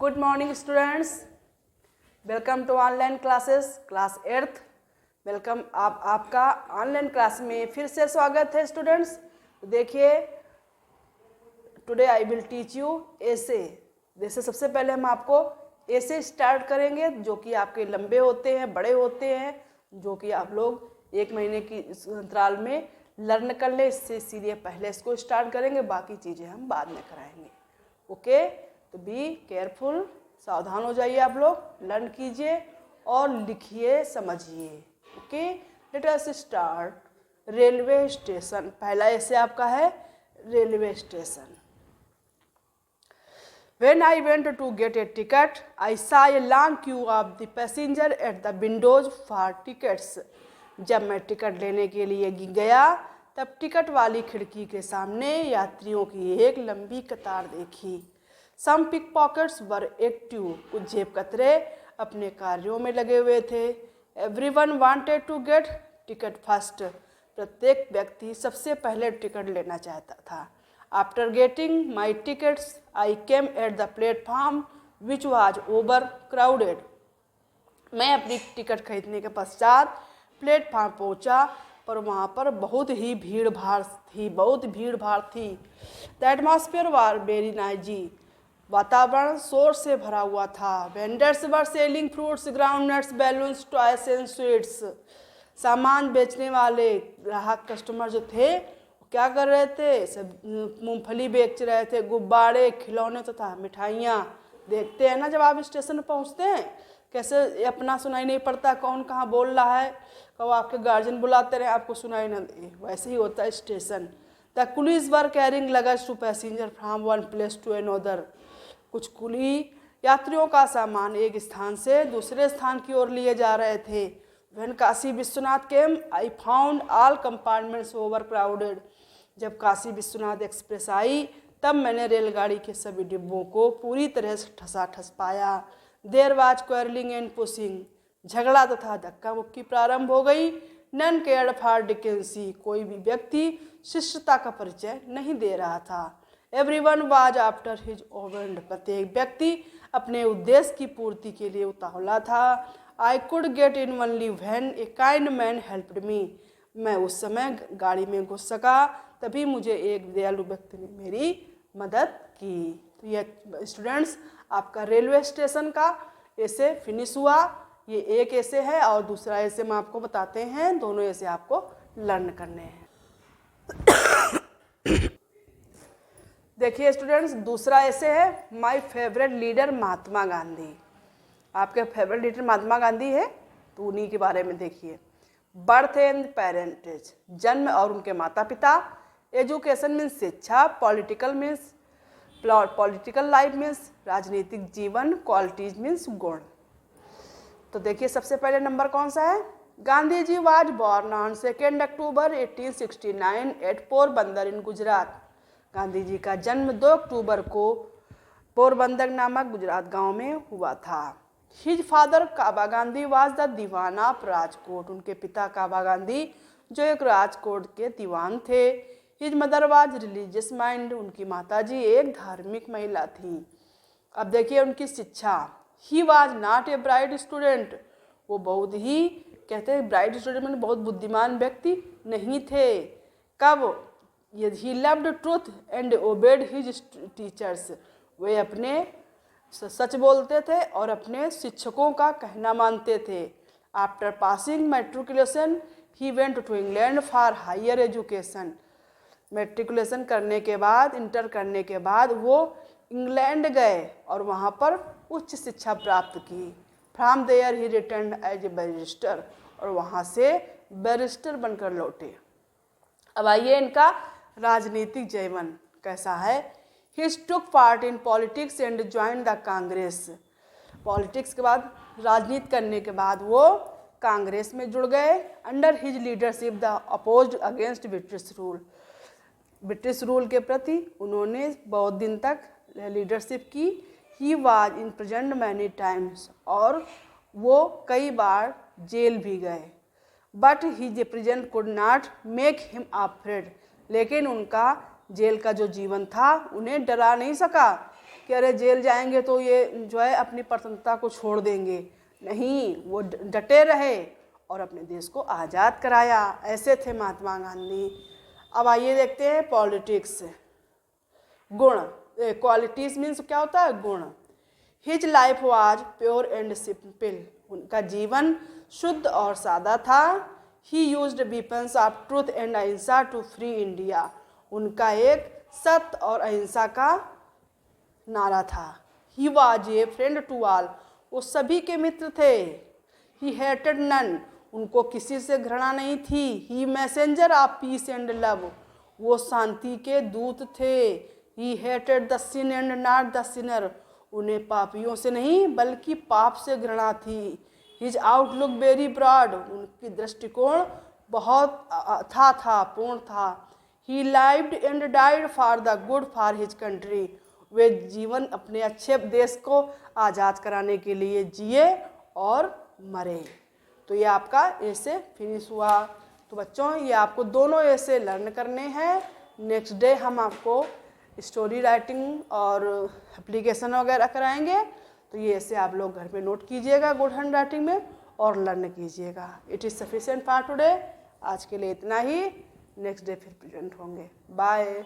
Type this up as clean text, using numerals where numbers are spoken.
Good morning students, welcome to online classes class 8th। Welcome आपका online class में फिर से स्वागत है स्टूडेंट्स। तो देखिए, today I will teach you ऐसे। जैसे सबसे पहले हम आपको ऐसे स्टार्ट करेंगे जो कि आपके लंबे होते हैं, बड़े होते हैं, जो कि आप लोग 1 महीने की अंतराल में लर्न कर ले। इससे इसीलिए पहले इसको स्टार्ट करेंगे, बाकी चीज़ें हम बाद में कराएंगे। ओके, तो बी केयरफुल, सावधान हो जाइए आप लोग, लर्न कीजिए और लिखिए, समझिए। Okay, let us start. Railway station, पहला ऐसे आपका है railway station. When I went to get a ticket, I saw a long queue of the passenger at the windows for tickets. जब मैं टिकट लेने के लिए गया तब टिकट वाली खिड़की के सामने यात्रियों की एक लंबी कतार देखी। Some pickpockets were active. कुछ जेब कतरे अपने कार्यों में लगे हुए थे। Everyone wanted to get ticket first. प्रत्येक व्यक्ति सबसे पहले टिकट लेना चाहता था। After getting my tickets, I came at the platform which was overcrowded. मैं अपनी टिकट खरीदने के पश्चात प्लेटफार्म पहुंचा, पर वहाँ पर बहुत ही भीड़ भाड़ थी। The atmosphere was very noisy. वातावरण शोर से भरा हुआ था। Vendors were selling fruits, groundnuts, balloons, toys and sweets. सामान बेचने वाले ग्राहक कस्टमर जो थे क्या कर रहे थे? सब मूंगफली बेच रहे थे, गुब्बारे, खिलौने तथा मिठाइयाँ। देखते हैं ना, जब आप स्टेशन पर पहुँचते हैं कैसे अपना सुनाई नहीं पड़ता, कौन कहाँ बोल रहा है, कब आपके गार्जियन बुलाते रहे आपको सुनाई न दे, वैसे ही होता है station. The coolies were carrying luggage to passenger from one place to another. कुछ कुली यात्रियों का सामान एक स्थान से दूसरे स्थान की ओर लिए जा रहे थे। When Kashi Vishwanath came, I found all compartments overcrowded. जब काशी विश्वनाथ एक्सप्रेस आई तब मैंने रेलगाड़ी के सभी डिब्बों को पूरी तरह से ठसाठस पाया। There was quarrelling and pushing, झगड़ा तथा धक्का मुक्की प्रारंभ हो गई। नन केयर्ड फॉर डिकेंसी, कोई भी व्यक्ति शिष्टता का परिचय नहीं दे रहा था। एवरीवन वाज आफ्टर हिज ओवेंड, प्रत्येक व्यक्ति अपने उद्देश्य की पूर्ति के लिए उतावला था। I could get in only when a kind man helped me, मैं उस समय गाड़ी में घुस सका तभी मुझे एक दयालु व्यक्ति ने मेरी मदद की। तो ये स्टूडेंट्स आपका रेलवे स्टेशन का ऐसे फिनिश हुआ। ये एक ऐसे है और दूसरा ऐसे हम आपको बताते हैं, दोनों ऐसे आपको लर्न करने हैं। देखिए स्टूडेंट्स, दूसरा ऐसे है my favourite leader Mahatma Gandhi. आपके फेवरेट लीडर महात्मा गांधी है तो उन्हीं के बारे में देखिए। बर्थ एंड पेरेंटेज, जन्म और उनके माता पिता। एजुकेशन मीन्स शिक्षा। Political means political life means राजनीतिक जीवन। क्वालिटीज मीन्स गुण। तो देखिए सबसे पहले नंबर कौन सा है? Gandhi ji was born on 2 October 1869 at Porbandar in Gujarat. Gandhi ji का जन्म 2 अक्टूबर को पोरबंदर नामक गुजरात गांव में हुआ था। His father Kaba Gandhi was the diwan of Rajkot, उनके पिता काबा गांधी जो एक राजकोट के दीवान थे। His mother was religious mind, उनकी माताजी एक धार्मिक महिला थी। अब देखिए उनकी शिक्षा। He was not a bright student, वो बहुत ही कहते हैं ब्राइट स्टूडेंट में बहुत बुद्धिमान व्यक्ति नहीं थे। कब? He loved truth and obeyed his teachers, वे अपने सच बोलते थे और अपने शिक्षकों का कहना मानते थे। After passing matriculation he went to England for higher education, matriculation करने के बाद, इंटर करने के बाद वो इंग्लैंड गए और वहाँ पर उच्च शिक्षा प्राप्त की। From there he return as a barrister, और वहाँ से बैरिस्टर बनकर लौटे। अब आइए इनका राजनीतिक जीवन कैसा है। He took part in politics and join the Congress, politics के बाद राजनीति करने के बाद वो कांग्रेस में जुड़ गए। Under his leadership the opposed against British rule, British rule के प्रति उन्होंने बहुत दिन तक लीडरशिप की। He was in present many times, और वो कई बार जेल भी गए। But his present could not make him afraid, लेकिन उनका जेल का जो जीवन था उन्हें डरा नहीं सका कि अरे जेल जाएंगे तो ये जो है अपनी प्रतंत्रता को छोड़ देंगे, नहीं, वो डटे रहे और अपने देश को आज़ाद कराया। ऐसे थे महात्मा गांधी। अब आइए देखते हैं पॉलिटिक्स। गुण, क्वालिटीज मीन्स क्या होता है, गुण। His life was pure and simple, उनका जीवन शुद्ध और सादा था। He used weapons of truth and ahimsa to free India, उनका एक सत्य और अहिंसा का नारा था। He was a friend to all, वो सभी के मित्र थे। ही हेटेड नन, उनको किसी से घृणा नहीं थी। He messenger of peace and love, वो शांति के दूत थे। He hated the sin and not the sinner, उन्हें पापियों से नहीं बल्कि पाप से घृणा थी। हिज आउटलुक वेरी ब्रॉड, उनकी दृष्टिकोण बहुत था पूर्ण था। He lived and died for the good for his country, वे जीवन अपने अच्छे देश को आज़ाद कराने के लिए जिए और मरे। तो ये आपका ऐसे फिनिश हुआ। तो बच्चों ये आपको दोनों ऐसे लर्न करने हैं। नेक्स्ट डे हम आपको स्टोरी राइटिंग और एप्लीकेशन वगैरह कराएंगे। तो ये ऐसे आप लोग घर में नोट कीजिएगा गुड हैंड राइटिंग में और लर्न कीजिएगा। It is sufficient for today, आज के लिए इतना ही। नेक्स्ट डे फिर प्रेजेंट होंगे। बाय।